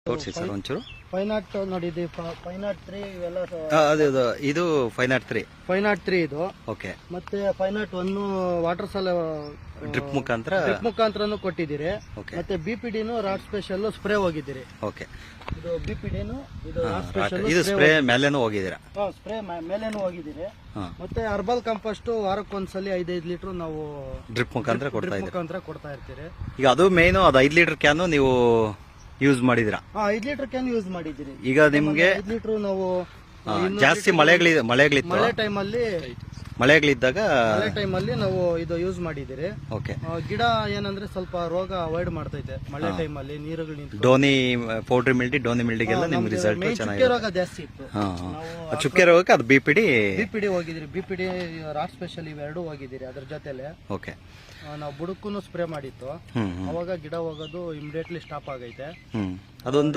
ತೋರಿಸಿ ಸರ್ ಒಂಚೂರು. 503 ನೋಡಿ, ಇದು 503 ಇವೆಲ್ಲ ಅದು ಇದು 503. 503 ಇದು. ಓಕೆ. ಮತ್ತೆ 501 ವಾಟರ್ ಸಾಲ ಡ್ರಿಪ್ ಮುಖಾಂತರನು ಕೊಟ್ಟಿದ್ದೀರಿ. ಓಕೆ. ಮತ್ತೆ ಬಿಪಿಡಿನು ರಾಡ್ ಸ್ಪೆಷಲ್ ಸ್ಪ್ರೇ ಹೋಗಿದ್ದೀರಿ. ಓಕೆ. ಇದು ಬಿಪಿಡಿನು ಇದು ರಾಡ್ ಸ್ಪೆಷಲ್ ಇದು ಸ್ಪ್ರೇ ಮೇಲೇನು ಹೋಗಿದ್ದೀರಾ? ಸ್ಪ್ರೇ ಮೇಲೇನು ಹೋಗಿದ್ದೀರಿ. ಹಾ. ಮತ್ತೆ ಹರ್ಬಲ್ ಕಂಪೋಸ್ಟ್ ವಾರಕ್ಕೊಂದ್ಸಲಿ 5 ಲೀಟರ್ ನಾವು ಡ್ರಿಪ್ ಮುಖಾಂತರ ಕೊಡ್ತಾ ಇದ್ದೀರಾ? ಮುಖಾಂತರ ಕೊಡ್ತಾ ಇರ್ತೀರಿ. ಈಗ ಅದು ಮೇನು, ಅದು 5 ಲೀಟರ್ ಕ್ಯಾನು ನೀವು ಯೂಸ್ ಮಾಡಿದಿರಾ? 5 ಲೀಟರ್ ಕ್ಯಾನ್ ಯೂಸ್ ಮಾಡಿದ್ದೀರಿ. ಈಗ ನಿಮ್ಗೆ 5 ಲೀಟರ್ ನಾವು ಜಾಸ್ತಿ ಮಳೆಗಳಿತ್ತು, ಮಳೆಗಳಿದ್ದಾಗ ಮಳೆ ಟೈಮಲ್ಲಿ ನಾವು ಇದು ಯೂಸ್ ಮಾಡಿದ್ದೀರಿ. ಓಕೆ. ಗಿಡ ಏನಂದ್ರೆ ಸ್ವಲ್ಪ ರೋಗ ಅವಾಯ್ಡ್ ಮಾಡ್ತೈತೆ ಮಳೆ ಟೈಮಲ್ಲಿ ನೀರುಗಳು ನಿಂತು. ಡೋನಿ ಪೌಡ್ರಿ ಮಿಲ್ಡಿ, ಡೋನಿ ಮಿಲ್ಡಿಗೆಲ್ಲ ನಿಮ್ಗೆ ರಿಸಲ್ಟ್ ಚುಕ್ಕೆ ಚೆನ್ನಾಗಿದೆ. ರೋಗ ಜಾಸ್ತಿ ಇತ್ತು. ಚುಕ್ಕೆ ರೋಗಕ್ಕೆ ಅದು ಬಿಪಿಡಿ ಹೋಗಿದ್ದೀರಿ. ಬಿಪಿಡಿ ರಾಡ್ ಸ್ಪೆಷಲ್ ಇವೆರಡು ಹೋಗಿದ್ದೀರಿ ಅದ್ರ ಜೊತೆಲೆ. ಓಕೆ. ನಾವು ಬುಡಕ್ಕೂ ಸ್ಪ್ರೇ ಮಾಡಿತ್ತು. ಅವಾಗ ಗಿಡ ಹೋಗೋದು ಇಮಿಡಿಯೇಟ್ಲಿ ಸ್ಟಾಪ್ ಆಗೈತೆ. ಅದೊಂದು